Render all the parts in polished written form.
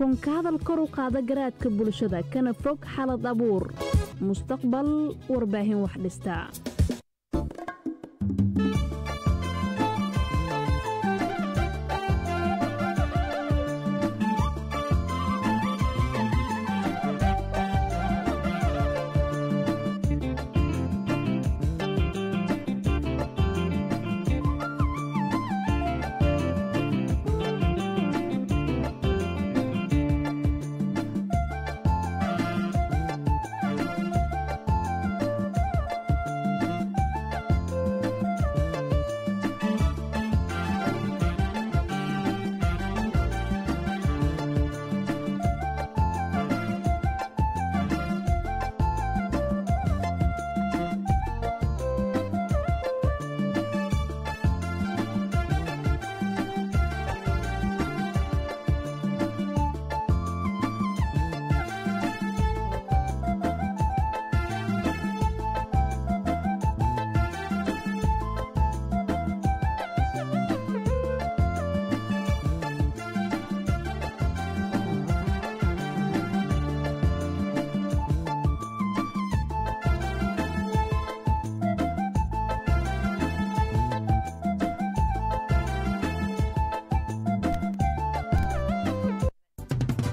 runka hadal kor u qaada garaadka bulshada kana fog xalad abuur mustaqbal warbaahin wax dhistaa.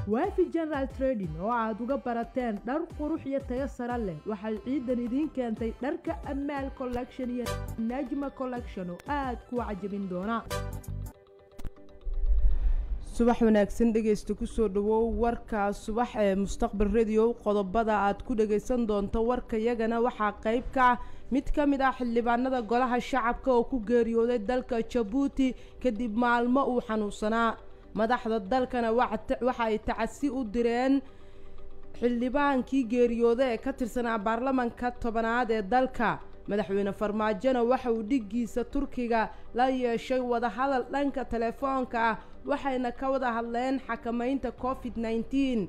waafi general trading oo aad uga barateen dhar qurux iyo tayo sare leh waxay ciidan idin keentay dharka Amal collection iyo Najma collection oo aad ku cajabin doona. subax wanaagsan dhageysto ku soo dhawow warka subax ee mustaqbal radio qodobada aad ku dhageysan doonto warka yagana waxa qayb ka mid ka mid ah xildhibaanada golaha shacabka oo ku geeriyooday dalka Djibouti kadib maalmo uu xanuunsanaa. madaxda dalkana waxa ay tacasi u direen xildhibaankii geeriyooday ee ka tirsanaa baarlamaanka 10aad ee dalka. madaxweyne farmaajona waxa uu dhigiisa Turkiga la yeeshay wada hadal dhanka telefoonka ah waxayna ka wada hadleen xakamaynta COVID-19.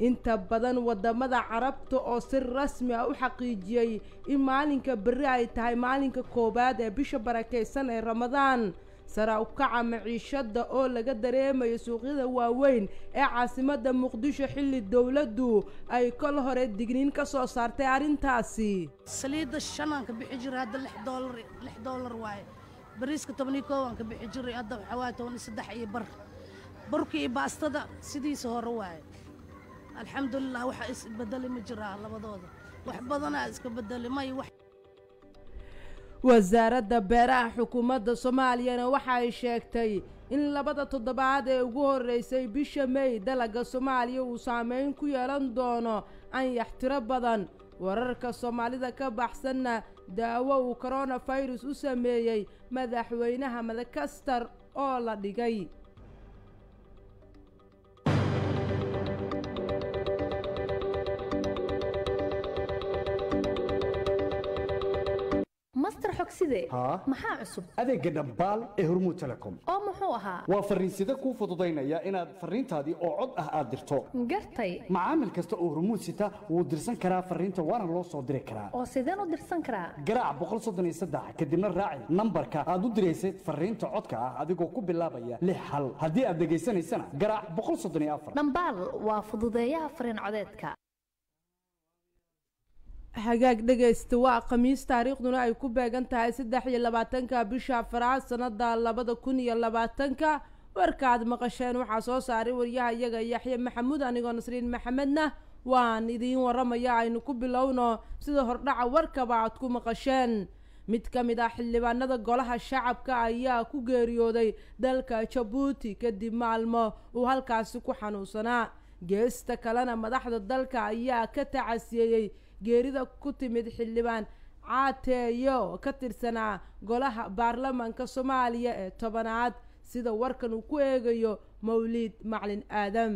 inta badan wadamada carabta oo si rasmi ah u xaqiijiyay in maalinka bari ay tahay maalinka koobaad ee bisha barakeysan ee Ramadaan. sara u kaca maciishada oo laga dareemayo suuqyada waaweyn ee caasimada Muqdisho xilli dawladdu ay kol hore digniin ka soo saartay arintaasi. saliida shananka bixi jiray hadda $6 waaye bariiska 12 ka bixi jiray hadda waxa waaye 13 iyo bar burkii iyo baastada sidiisa hore waaye. alxamdulillah waxa is bedeli ma jiraa labadooda wax badan iska bedelimay wax. wasaaradda beeraha xukuumadda Soomaaliya waxa ay sheegtay in labada toddobaad ee ugu horeysay bisha May dalaga Soomaaliya uu saameyn ku yeelan doono anyax tiro badan. wararka Soomaalida ka baxsanna daawo uu coronavirus u sameeyay madaxweynaha Madagascar oo la dhigay. master xogside maxaa cusub adeega dhambaal ee Hormuud Telecom oo muxuu ahaa waa fariinsida ku fududeynaya inaad fariintaadii oo cod ah aad dirto gartay macaamil kasta oo Hormuud sita wuu dirsan karaa fariinta waana loo soo diri karaa oo sideen u dirsan karaa garaac 133 kadibna raaci nambarka aad u direysay fariinta codka ah adigoo ku bilaabaya 6 hal haddii aad dhageysanaysana garaac 134 dhambaal waa fududeeyaha fariin codeedka. hagaag dhageysta waa khamiis taariikhduna ay ku beegan tahay 23 bisha Afraad sanada 2020 warkaad maqasheen waxa soo saaray wariyaha iyaga Yaxya Maxamuud anigoo Nasriin Maxamedna waan idin waramaya aynu ku bilowno sida hordhaca warkaba aad ku maqasheen. mid ka mid ah xildhibaanada golaha shacabka ayaa ku geeriyooday dalka Djibouti kadib maalmo uu halkaasi ku xanuunsanaa. geesta kalena madaxda dalka ayaa ka tacasiyay geerida ku timid xildhibaan caateeyo ka tirsanaa golaha baarlamaanka Soomaaliya ee 10aad sida warkan uu ku eegayo Mawlid Macalin Aadam.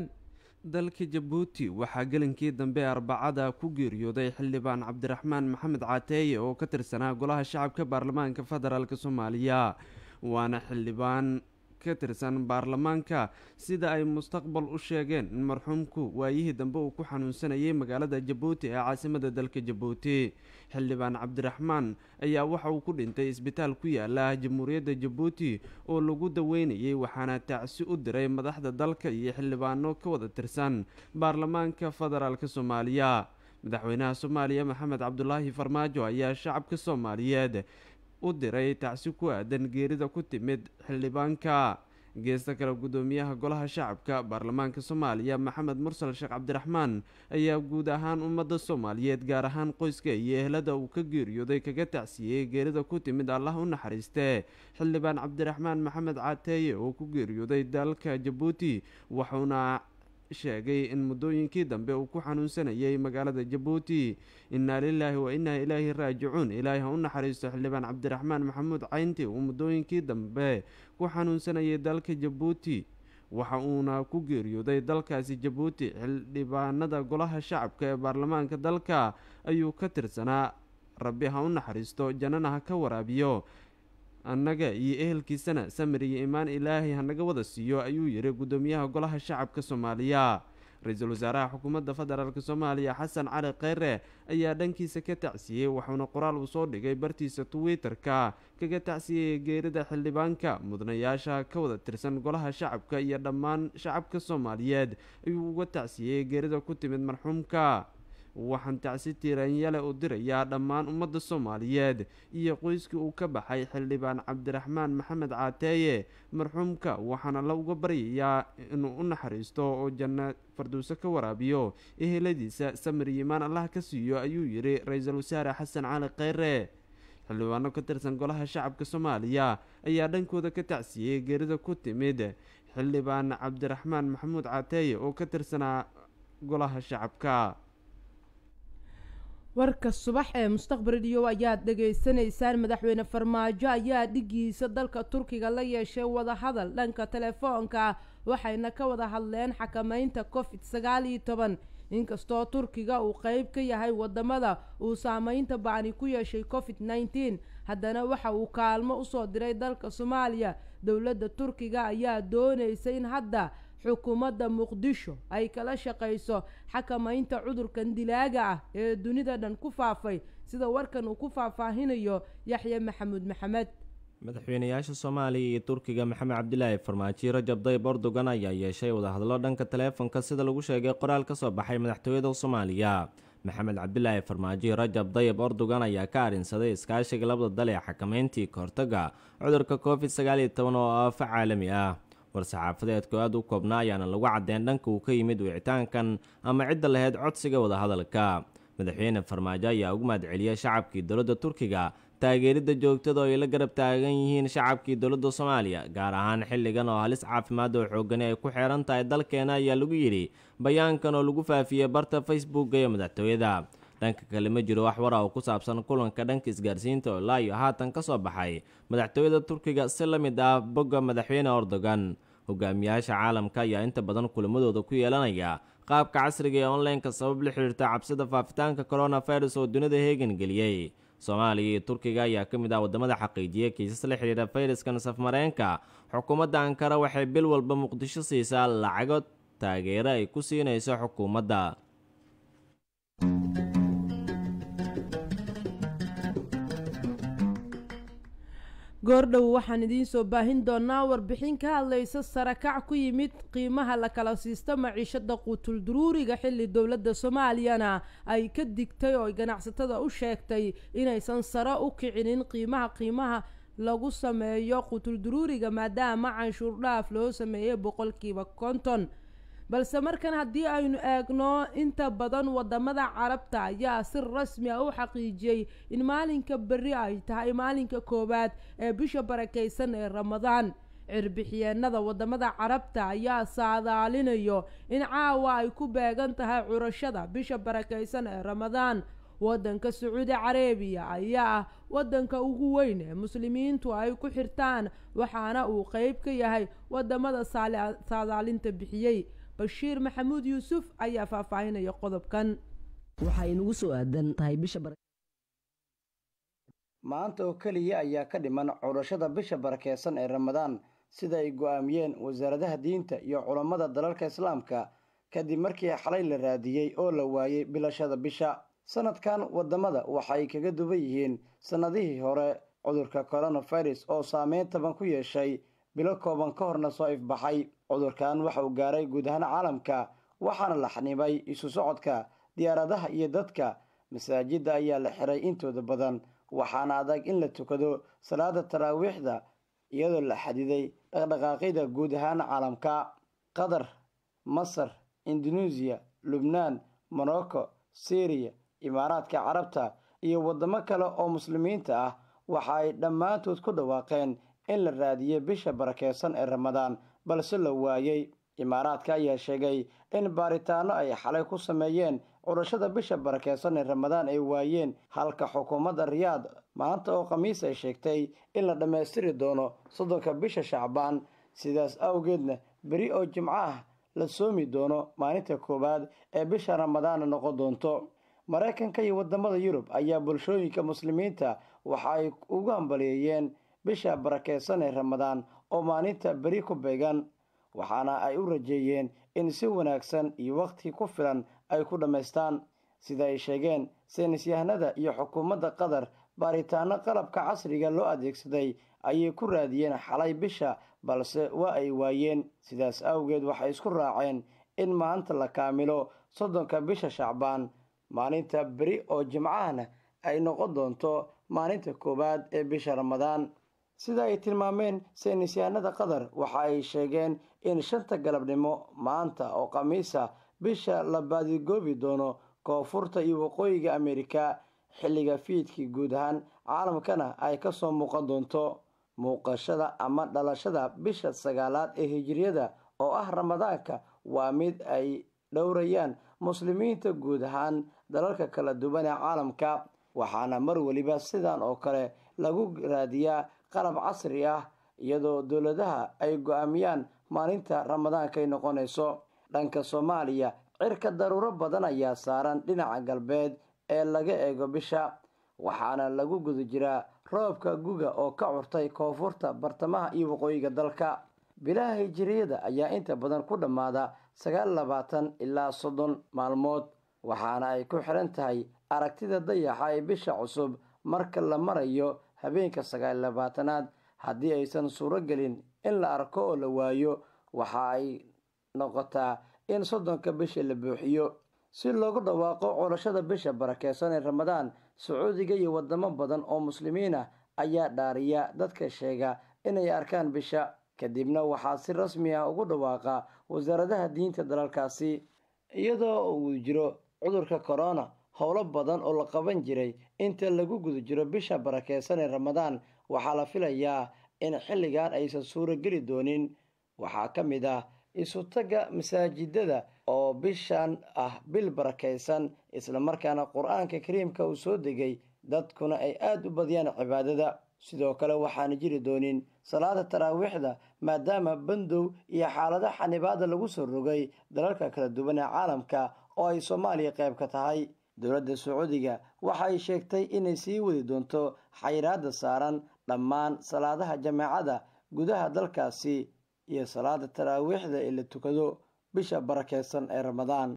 dalka Djibouti waxaa galinkii dambe Arbacada ku geeriyooday xildhibaan Cabdiraxmaan Maxamed Caateeye oo ka tirsanaa golaha shacabka baarlamaanka federaalka Soomaaliya waana xildhibaan ka tirsan baarlamaanka sida ay mustaqbal u sheegeen in marxuumku waayihii dambe uu ku xanuunsanayay magaalada jabuuti ee caasimada dalka jabuuti. xildhibaan cabdiraxmaan ayaa waxa uu ku dhintay isbitaal ku yaala jamhuuriyadda jabuuti oo lagu daweynayay, waxaana tacsi u diray madaxda dalka iyo xildhibaano ka wada tirsan baarlamaanka federaalk soomaaliya. madaxweynaha soomaaliya maxamed cabdulaahi farmaajo ayaa shacabka soomaaliyeed u diray tacsi ku aadan geerida ku timid xildhibaanka. geesta kale gudoomiyaha golaha shacabka baarlamaanka soomaaliya maxamed mursal sheekh cabdiraxmaan ayaa guud ahaan ummadda soomaaliyeed gaar ahaan qoyska iyo ehlada uu ka geeriyooday kaga tacsiyey geerida ku timid allah u naxariiste xildhibaan cabdiraxmaan maxamed caateeye oo ku geeriyooday dalka jabuuti, wuxuuna sheegay in muddooyinkii dambe uu ku xanuunsanayay magaalada jabuuti. innaa lilaahi wa innaa ilaahi raajicuun. ilaahay ha u naxariisto xildhibaan cabdiraxmaan maxamuud caynti uu muddooyinkii dambe ku xanuunsanayay dalka jabuuti, waxa uuna ku geeriyooday dalkaasi jabuuti. xildhibaanada golaha shacabka ee baarlamaanka dalka ayuu ka tirsanaa. rabbi ha u naxariisto, jannana ha ka waraabiyo, annaga iyo ehelkiisana samir iyo imaan ilaahay hanaga wada siiyo, ayuu yidhi gudoomiyaha golaha shacabka soomaaliya. ra-iisul wasaaraha xukuumadda federaalk soomaaliya xasan cali kheyre ayaa dhankiisa ka tacsiyey, wuxuuna qoraal uu soo dhigay bartiisa twitter-ka kaga tacsiyey geerida xildhibaanka. mudanayaasha ka wada tirsan golaha shacabka iyo dhammaan shacabka soomaaliyeed ayuu uga tacsiyey geerida ku timid marxuumka. waxaan tacsi tiiraanyale u dirayaa dhammaan ummadda soomaaliyeed iyo qoyskii uu ka baxay xildhibaan cabdiraxmaan maxamed caateeye marxuumka, waxaana la uga baryayaa inuu u naxariisto oo janno farduuso ka waraabiyo, eheladiisa samir yimaan allah ka siiyo, ayuu yidhi ra-iisul wasaare xasan cali kheyre. xildhibaano ka tirsan golaha shacabka soomaaliya ayaa dhankooda ka tacsiyey geerida ku timid xildhibaan cabdiraxmaan maxamuud caateeye oo ka tirsanaa golaha shacabka. warka subax ee mustaqbal radio ayaad dhegaysanaysaan. madaxweyne farmaajo ayaa dhigiisa dalka turkiga la yeeshay wadahadal dhanka telefoonka, waxayna ka wada hadleen xakameynta covid-19. inkastoo turkiga uu qeyb ka yahay wadamada uu saameynta bacni ku yeeshay covid-19, haddana waxa uu kaalmo usoo diray dalka soomaaliya. dowladda turkiga ayaa doonaysa in hadda xukuumadda muqdisho ay kala shaqayso xakameynta cudurkan dilaaga ah ee dunida dhan ku faafay, sida warkan uu ku faahfaahinayo yaxye maxamuud maxamed. madaxweynayaasha soomaaliya iyo turkiga maxamed cabdilaahi farmaajo rajab tayyib erdogan ayaa yeeshay wadahadlo dhanka taleefanka sida lagu sheegay qoraal ka soo baxay madaxtooyada soomaaliya. maxamed cabdilaahi farmaajo rajab tayyib erdogan ayaa ka arrinsaday iskaashiga labada dal ee xakameyntii kahortaga cudurka covid-19 oo aafa caalami ah. war-saxaafadeedku aad u koobnaa ayaana lagu caddeyn dhanka uu ka yimid wicitaankan ama cidda lahayd codsiga wadahadalka. madaxweyne farmaajo ayaa ugu mahadceliyay shacabkii dowladda turkiga taageeridda joogtada oo ay la garab taagan yihiin shacabkii dowladda soomaaliya, gaar ahaan xilligan oo halis caafimaad oo xoogani ay ku xeeran tahay dalkeena, ayaa lagu yidhi bayaankan oo lagu faafiyey barta facebook iyo madaxtooyada. dhanka kale ma jiro wax war ah oo ku saabsan kulanka dhanka isgaarsiinta oo ilaa iyo haatan ka soo baxay madaxtooyada turkiga si la mid ah bogga madaxweyne erdogan. hogaamiyaasha caalamka ayaa inta badan kulamadooda ku yeelanaya qaabka casriga ee online-ka sabab la xiriirta cabsida faafitaanka coronavirus oo dunida heegan geliyey. soomaaliya iyo turkiga ayaa ka mid ah wadamada xaqiijiyay kiisas la xiriira fayraskan safmareenka. xukuumadda ankara waxay bil walba muqdisho siisaa lacago taageero ay ku siinayso xukuumadda. goordhow waxaan idiin soo baahin doonaa warbixin ka hadlaysa sarakac ku yimid qiimaha la kala siisto maciishada quutul duruuriga, xilli dowladda soomaaliyana ay ka digtay oo ganacsatada u sheegtay inaysan sare u kicinin qiimaha lagu sameeyo quutul duruuriga, maadaama canshuur dhaaf loo sameeyey 50%. balse markan haddii aynu eegno inta badan wadamada carabta ayaa si rasmi ah u xaqiijiyey in maalinka berri ay tahay maalinka koowaad ee bisha barakaysan ee ramadaan. cirbixiyeenada wadamada carabta ayaa saadaalinayo in caawa ay ku beegan tahay curashada bisha barakaysan ee ramadaan. wadanka sacuudi carabiya ayaa ah wadanka ugu weyn ee muslimiintu ay ku xirtaan, waxaana uu qeyb ka yahay wadamada saadaalinta bixiyey. bashiir maxamuud yuusuf ayaa faahfaahinaya qodobkan. waxay nagu soo aadan tahay bisha maanta oo keliya ayaa ka dhiman curashada bisha barakeysan ee ramadaan, sida ay go'aamiyeen wasaaradaha diinta iyo culammada dalalka islaamka kadib markii xalay la raadiyey oo la waayey bilashada bisha. sanadkan waddamada waxay kaga duwan yihiin sannadihii hore cudurka coronavirus oo saameyn taban ku yeeshay bilo kooban ka horna soo ifbaxay. cudurkan waxa uu gaaray guud ahaan caalamka waxaana la xanibay isu socodka diyaaradaha iyo dadka. masaajidda ayaa la xiray intooda badan waxaana adag in la tukado salaada taraawiixda iyadoo la xadiday dhaqdhaqaaqyada guud ahaan caalamka. qatar, masar, indonesia, lubnaan, morocco, syriya, imaaraadka carabta iyo waddamo kale oo muslimiinta ah waxa ay dhammaantood ku dhawaaqeen in la raadiyey bisha barakeysan ee ramadaan balse la waayey. imaaraadka ayaa sheegay in baaritaano ay xalay ku sameeyeen curashada bisha barakeysan ee ramadaan ay waayeen, halka xukuumadda riyaad maanta oo khamiis ay sheegtay in la dhammaystiri doono 30 bisha shacbaan. sidaas awgeedna beri oo jimco ah la soomi doono maalinta koowaad ee bisha ramadaan noqon doonto. maraykanka iyo waddamada yurub ayaa bulshooyinka muslimiinta waxa ay ugu hambaliyeeyeen bisha barakeysan ee ramadaan oo maalinta beri ku beegan, waxaana ay u rajeeyeen in si wanaagsan iyo waqti ku filan ay ku dhammaystaan. sida ay sheegeen saynisyahanada iyo xukuumadda qatar, baaritaano qalabka casriga loo adeegsaday ayay ku raadiyeen xalay bisha balse waa ay waayeen. sidaas awgeed waxay isku raaceen in maanta la kaamilo 30 bisha shacbaan. maalinta beri oo jimcahana ay noqon doonto maalinta koowaad ee bisha ramadaan. sida ay tilmaameen saynisyahanada qatar, waxa ay sheegeen in 5 galabnimo maanta oo khamiisa bisha la baadigoobi doono koonfurta iyo waqooyiga Ameerika. xilliga fiidkii guud ahaan caalamkana ay ka soo muuqan doonto. muuqashada ama dhalashada bisha 9aad ee hijriyada oo ah ramadaanka waa mid ay dhowrayaan muslimiinta guud ahaan dalalka kala duwan ee caalamka, waxaana mar waliba sidan oo kale lagu raadiyaa qalab casri ah iyadoo dowladaha ay go'aamiyaan maalinta ramadaanka ay noqonayso. dhanka Soomaaliya cirka daruuro badan ayaa saaran dhinaca galbeed ee laga eego bisha, waxaana lagu guda jiraa roobka guga oo ka curtay koonfurta, bartamaha iyo waqooyiga dalka. bilaha hijriyada ayaa inta badan ku dhammaada 29 ilaa 30 maalmood, waxaana ay ku xiran tahay aragtida dayaxa ee bisha cusub marka la marayo habeenka 29aad. haddii aysan suuro gelin in la arko oo la waayo, waxa ay noqotaa in 30 bisha la buuxiyo. si loogu dhawaaqo curashada bisha barakeysan ee ramadaan, sacuudiga iyo waddamo badan oo muslimiin ah ayaa dhaariya dadka sheega inay arkaan bisha, kadibna waxaa si rasmi ah ugu dhawaaqa wasaaradaha diinta dalalkaasi. iyadoo uu jiro cudurka corona, howlo badan oo la qaban jiray inta lagu guda jiro bisha barakeysan ee ramadaan waxaa la filayaa in xilligan aysan suuro geli doonin. waxaa ka mid ah isu tagga masaajidada oo bishan ah bil barakeysan, isla markaana qur-aanka kariimka uu soo degay, dadkuna ay aad u badiyaan cibaadada. sidoo kale waxaan jiri doonin salaada taraawiixda maadaama bandow iyo xaalada xanibaada lagu soo rogay dalalka kala duwan ee caalamka oo ay Soomaaliya qayb ka tahay. dowladda Sacuudiga waxay sheegtay inay sii wadi doonto xayiraadda saaran dhammaan salaadaha jamaacada gudaha dalkaasi iyo salaada taraawiixda ee la tukado bisha barakeysan ee ramadaan.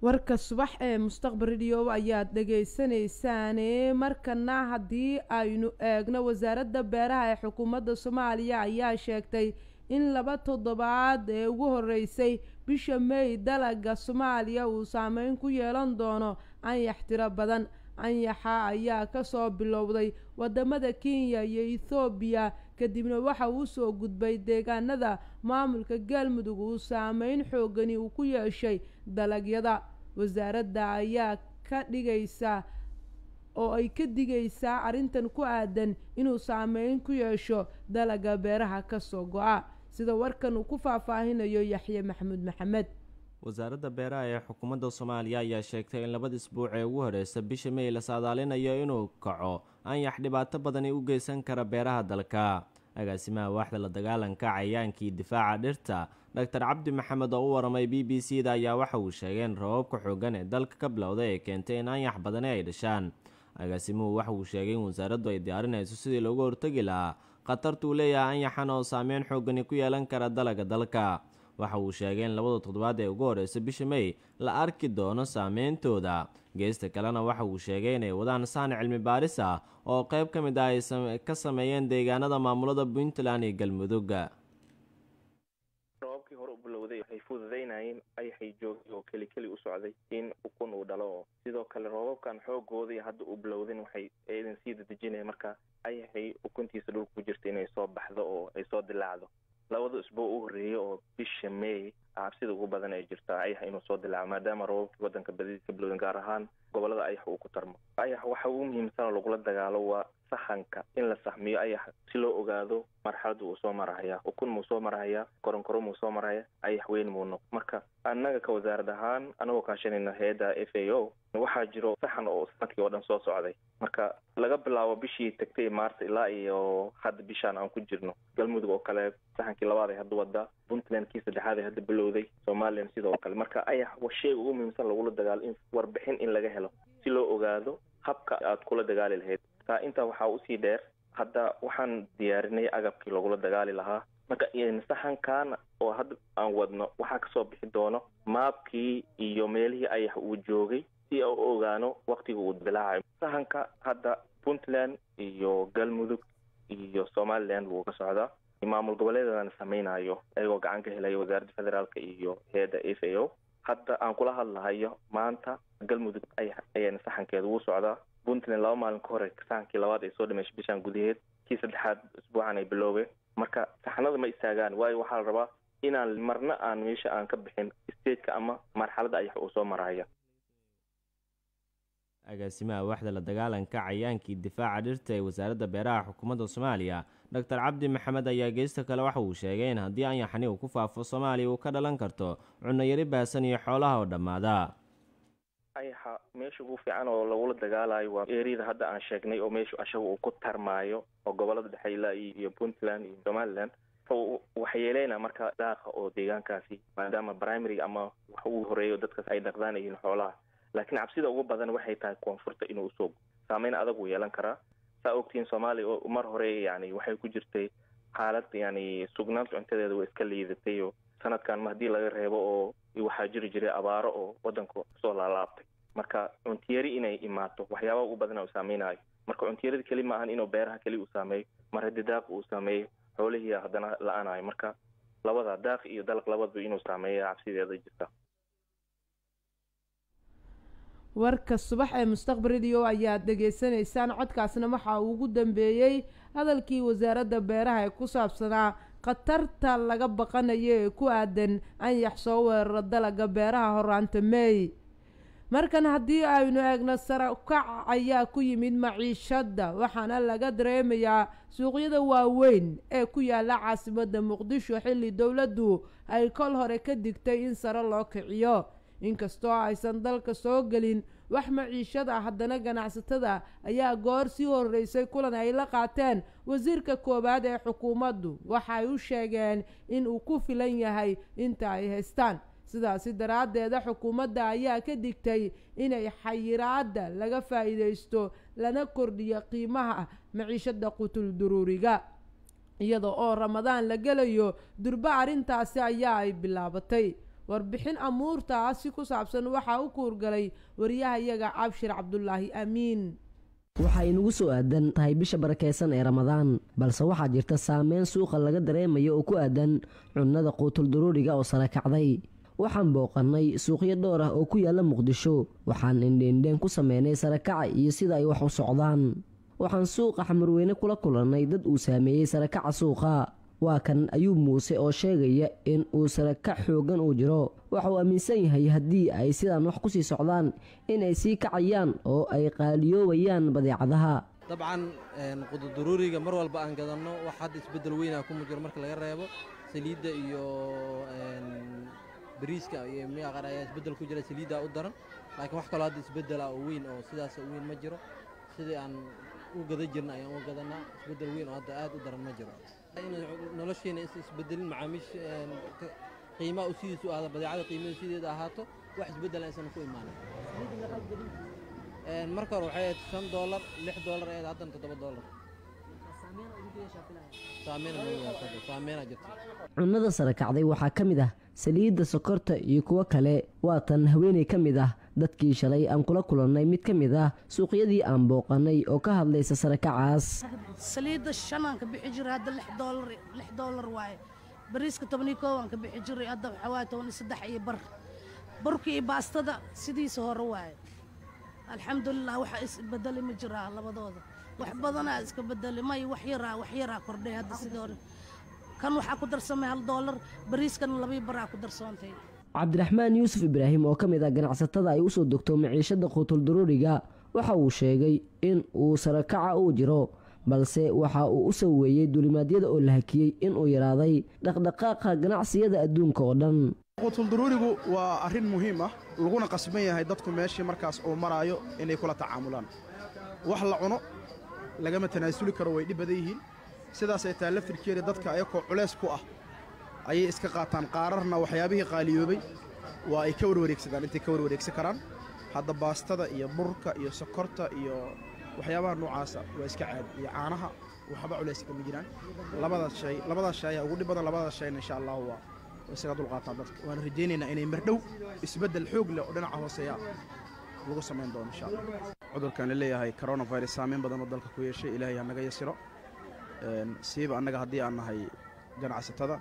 warka subax ee mustaqbal radio ayaad dhageysanaysaan. markana haddii aynu eegno wasaaradda beeraha ee xukuumadda Soomaaliya ayaa sheegtay in 2 toddobaad ee ugu horeysay bisha May dalaga Soomaaliya uu saameyn ku yeelan doono anyax tiro badan. anyaxa ayaa ka soo bilowday wadamada Kenya iyo Ethiopia, kadibna waxa uu soo gudbay deegaanada maamulka Galmudug uu saameyn xoogani uu ku yeeshay dalagyada. wasaaradda ayaa ka digaysaa arrintan ku aadan inuu saameyn ku yeesho dalaga beeraha ka soo go'a, sida warkan uu ku faahfaahinayo Yaxye Maxamuud Maxamed. wasaaradda beeraha ee xukuumadda Soomaaliya ayaa sheegtay in 2 isbuuc ee ugu horeysa bisha May la saadaalinayo inuu kaco anyax dhibaato badan u geysan kara beeraha dalka. agaasimaha waaxda la dagaalanka cayayaanka iyo difaaca dhirta Dr. Cabdi Maxamed oo u waramay BBC-da ayaa waxa uu sheegay in roobabka xooggan ee dalka ka bilowday ay keentay in anyax badan ay dhashaan. agaasimuhu waxa uu sheegay in wasaaraddu ay diyaarinayso sidii looga hortagi lahaa khatartuu leeyahay anyaxan oo saameyn xoogani ku yeelan kara dalaga dalka. waxa uu sheegay in labada toddobaad ee ugu horeysa bisha May la arki doono saameyntooda. geesta kalena waxa uu sheegay inay wadaan saan cilmi baaris ah oo qayb ka mid ah ay ka sameeyeen deegaanada maamulada Puntland iyo Galmudug. roobkii hore u bilowday waxay fududeynayeen ayaxay joogay oo keli u socday in ukun uu dhalo. sidoo kale roobabkan xoogooday hadda u bilowdeen waxay eedan sii dadajinayaan marka ayaxay ukuntiisa dhulka ku jirta inay soo baxdo oo ay soo dilaacdo. labada isbuuc u horeeyay oo bisha May cabsida ugu badan ay jirtaa ayax inuu soo dilaaco maadaama roobabkii wadanka badidiisa bilowdan gaar ahaan gobolada ayax uu ku tarmo. ayax waxa ugu muhiimsan oo lagula dagaalo waa sahanka in la sahmiyo ayax si loo ogaado marxalada uu soo maraya. ukun muu soo maraya, koronkoro muu soo maraya, ayax weyn muu noqon. marka annaga ka wasaarad ahaan anagoo kaashanayna hay'adda FAO waxaa jiro saxan oo sanadkii oo dhan soo socday. marka laga bilaabo bishii tagtay Maarso ilaa iyo hadda bishaan aan ku jirno. Galmudug oo kale saxankii labaad ay hadda wada, Puntland kii saddexaad ay hadda bilowday, Somaliland sidoo kale. marka ayax waa shay ugu muhiimsan lagula dagaalo in warbixin in laga helo si loo ogaado habka aad kula dagaali lahayd. intaa waxaa usii dheer hadda waxaan diyaarinay agabkii lagula dagaali lahaa. marka saxankan oo hadda aan wadno waxaa kasoo bixi doono maabkii iyo meelihii ayax uu joogay si aan u ogaano waqtiga uu dilaacayo. sahanka hadda Puntland iyo Galmudug iyo Somaliland wuu ka socdaa. maamul goboleedana samaynayo ayagoo gacan ka helaya wasaaradda federaalka iyo hay'adda FAO. hadda aan kula hadlahayo maanta Galmudug ayaan saxankeeda ugu socdaa. Puntland 2 maalin ka hor saxankii labaad ay soo dhameysay bishan gudaheed, kii saddexaad isbuucan ay biloobeen. marka saxanada ma istaagaan waayo waxaa la rabaa inaan marna aan meesha aan ka bixin stage-ka ama marxaladda ayax uu soo maraya. agaasimaha waaxda la dagaalanka cayaankii difaaca dhirta ee wasaaradda beeraha xukuumadda Soomaaliya Dr. Cabdi Maxamed ayaa geesta kale waxa uu sheegay in haddii anyaxani uu ku faafo Soomaaliya uu ka dhalan karto cunno yari baasan iyo xoolaha oo dhamaada. ayaxa meesha ugu fiican oo lagula dagaalayo waa eeriyada hadda aan sheegnay oo meesha ashaga uu ku tarmaayo oo gobolada dhexe ilaa iyo Puntland iyo Somaliland. waxay yeelayna marka daaqa oo deegaankaasi maadaama primary ama wax ugu horeeyo dadkaas ay dhaqdaan yihiin xoolaha. laakiin cabsida ugu badan waxay tahay koonfurta inuu soo saameyn adag u yeelan karaa. saa ogtiin Soomaaliya oo mar hore yani waxay ku jirtay xaalad yani sugnaanta cuntadeeda way iska liidatay oo sanadkan ma haddii laga reebo oo waxaa jiri jiray abaaro oo wadanka soo laalaabtay. marka cuntiyari inay imaato waxyaabaha ugu badan oo saameynayo. marka cuntiyarada keli ma ahan inuu beeraha keli uu saameeyo, mar haddii daaq uu saameeyo xoolihii haddana la-aanayo. marka labada daaq iyo dalaq labadaba inuu saameeyo cabsideeda jirta. warka subax ee Mustaqbal Radio ayaad dhageysanaysaan. codkaasna waxa uu ugu dambeeyay hadalkii wasaaradda beeraha ee ku saabsanaa khatarta laga baqanayo ee ku aadan anyax soo weeraro dalaga beeraha horaanta May. markan haddii aynu eegno sare u kac ayaa ku yimid maciishada waxaana laga dareemayaa suuqyada waaweyn ee ku yaala caasimadda Muqdisho xilli dowladdu ay kol hore ka digtay in sare loo kiciyo. inkastoo aysan dalka soo gelin wax maciishada haddana ganacsatada ayaa goor sii horeysay kulan ay la qaateen wasiirka koowaad ee xukuumaddu waxay u sheegeen in uu ku filan yahay inta ay haystaan. sidaasi daraaddeeda xukuumadda ayaa ka digtay inay xayiraadda laga faa'iidaysto lana kordhiyo qiimaha maciishada qutul duruuriga. iyadoo oo Ramadaan la gelayo durba arrintaasi ayaa ay bilaabatay. warbixin amuurtaasi ku saabsan waxaa u kuurgalay wariyahayaga Cabshir Cabdullaahi Amiin. waxaa inugu soo aadan tahay bisha barakeysan ee Ramadaan, balse waxaa jirta saameyn suuqa laga dareemayo oo ku aadan cunnada qutul duruuriga oo sare kacday. waxaan booqannay suuqyo dhowr ah oo ku yaala Muqdisho, waxaan indheendheen ku sameynay sare kaca iyo sida ay wax u socdaan. waxaan suuqa Xamarweyne kula kulannay dad uu saameeyey sare kaca suuqa. waa kan Ayuub Muuse oo sheegaya in uu sare kac xoogan uu jiro. waxa uu aaminsan yahay haddii ay sidaan wax ku sii socdaan inay sii kacayaan oo ay qaaliyoobayaan badeecadaha. dabcan qutul duruuriga mar walba aan gadanno wax hadda isbeddel weyn ah kuma jiro marka laga reebo saliidda iyo bariiska iyo miyaa ayaa isbeddel ku jira, saliidda u daran. laakiin wax kaloo hadda isbeddel ah oo weyn oo sidaas weyn ma jiro. sidii aan u gada jirna ayaan u gadanaa. isbeddel weyn oo hadda aad u daran ma jiro. nolosheena isbedelin macaamiisha qiimaha u sidiisu aada badeecada qiimaha sideeda ahaato wax isbedel aysan ku imaanin. marka hore waxay ahayd $5 $6 ee haddana $7. cunnada sare kacday waxaa ka mid ah saliidda sokorta iyo kuwo kale waatan haweeney ka mid ah dadkii shalay aan kula kulannay mid ka mid ah suuqyadii aan booqannay oo ka hadlaysa sare kacaas saliidda shanaan ka bixi jiray hadda lix doolar waaye bariiska 12 aan ka bixi jiray hadda waxaa waaye 13 iyo bar burkii iyo baastada sidiisa hore waaye alxamdulilah waxa isbedeli ma jiraa labadooda wax badanaa iska bedeli may wax yaraa kordhay hadda sidii hore kan waxaa ku darsamay $1 bariiskana 2 baraa ku darsoontay cabdiraxmaan yuusuf ibraahim oo ka mid ah ganacsatada ay u soo degto maciishada quutul daruuriga waxa uu sheegay in uu sarakaca uu jiro balse waxa uu u saweeyey dulimaadyada oo la hakiyey inuu yaraaday dhaqdhaqaaqa ganacsiyada adduunka oo dhan quutul daruurigu waa arrin muhiim ah laguna qasban yahay dadku meeshii markaas uu maraayo inay kula tacaamulaan wax la cuno lagama tanaasuli karo way dhib badan yihiin sidaasay tahay laftirkeeda dadka ayakoo culays ku ah ayay iska qaataan qaararna waxyaabihii qaaliyoobay waa ay ka warwareegsadaan intay ka warwareegsan karaan hadda baastada iyo burka iyo sokorta iyo waxyaabaha noocaasa waa iska caadi iyo caanaha waxba culays kama jiraan labadaas shay ayaa ugu dhib badan labadaas shayna insha allahu waa isaga dulqaataan dadka waan rajaynaynaa inay mardhow isbeddel xoog leh oo dhinaca hooseeya lagu samayn doono insha allah cudurkan la leeyahay coronavirus saameyn badan oo dalka ku yeeshay ilaahay ha naga yasiro siiba annaga haddii aan nahay ganacsatada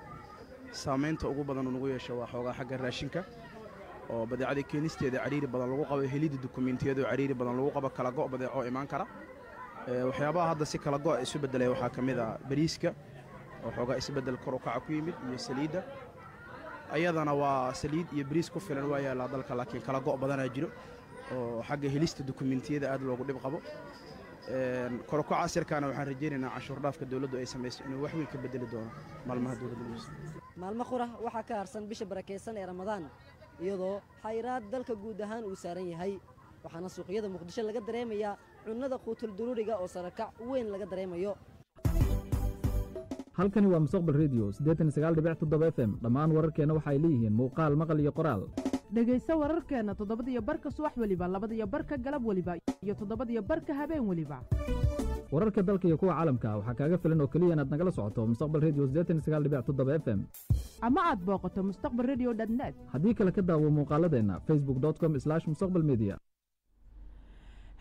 saamaynta ugu badan nagu yeesho waa xoogaa xagga raashinka oo badeecada keenisteeda cariiri badan lagu qabo helidda dukumiintiyada oo cariiri badan lagu qabo kala go' badeeco imaan kara waxyaabaha hadda si kala go' isu beddelaya waxaa ka mid ah bariiska oo xoogaa isbeddel kor u kaca ku yimid iyo saliidda ayadana waa saliid iyo bariis ku filan waa yaallaa dalka laakiin kala go' badanaa jiro oo xagga helista dukumiintiyada aad loogu dhib qabo kor u kacaas yarkaana waxaan rajaynaynaa canshuur dhaafka dowladdu ay samayso inuu wax weyn ka beddeli doono maalmaha dowladda maalmo qura waxaa ka harsan bisha barakaysan ee ramadaan iyadoo xayiraad dalka guud ahaan uu saaran yahay waxaana suuqyada muqdisho laga dareemayaa cunnada quutul daruuriga oo sarakac weyn laga dareemayo halkani waa mustaqbal redio 89.7 FM dhammaan wararkeena waxay leeyihiin muuqaal maqal iyo qoraal dhegayso wararkeena 7:00 subax waliba 2:00 galab waliba iyo 7:00 habeen waliba wararka dalka iyo kuwa caalamka waxaa kaaga filan oo kaliya inaad nagala socoto mustaqbal redio 89.7 FM ama aad booqato mustaqbalradio.net haddii kale ka daawo muuqaaladeena facebook.com/mustaqbalmedia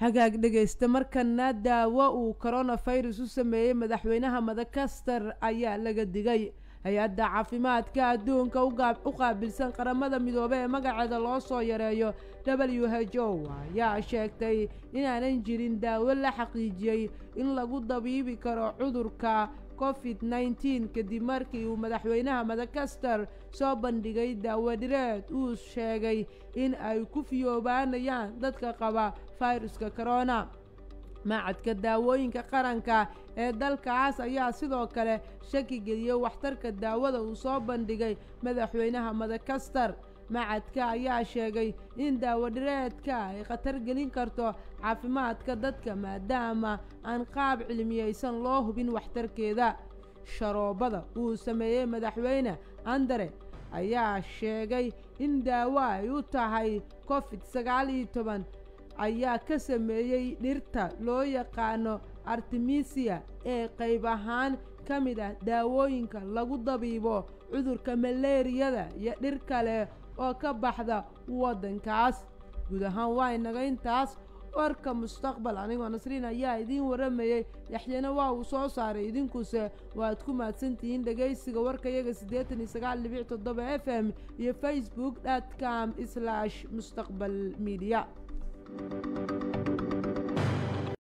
hagaag dhegaysta markana daawo uu coronavirus u sameeyey madaxweynaha Madagascar ayaa laga digay hay-adda caafimaadka adduunka u qaabilsan qaramada midoobay ee magaceeda loo soo yareeyo WHO ayaa sheegtay inaanan jirin daawo la xaqiijiyey in lagu dabiibi karo cudurka COVID-19 kadib markii uu madaxweynaha Madagascar soo bandhigay daawo dhireed uu sheegay in ay ku fiyoobaanayaan dadka qaba fayruska corona macadka daawooyinka qaranka ee dalkaas ayaa sidoo kale shaki geliyey waxtarka daawada uu soo bandhigay madaxweynaha Madagascar macadka ayaa sheegay in daawo dhireedka ay khatar gelin karto caafimaadka dadka maadaama aan qaab cilmiyeysan loo hubin waxtarkeeda sharoobada uu sameeyey madaxweyne Andre ayaa sheegay in daawo ay u tahay COVID-19 ayaa ka sameeyey dhirta loo yaqaano artemisia ee qayb ahaan ka mid ah daawooyinka lagu dabiibo cudurka malaariyada iyo dhir kale oo ka baxda waddankaas guud ahaan waa inaga intaas warka mustaqbal anigoo nasriin ayaa idiin waramayey yaxyana waa uu soo saaray idinkuse waad ku mahadsantihiin dhegaysiga warkayaga 89.7 FM iyo facebook.com/mustaqbalmedia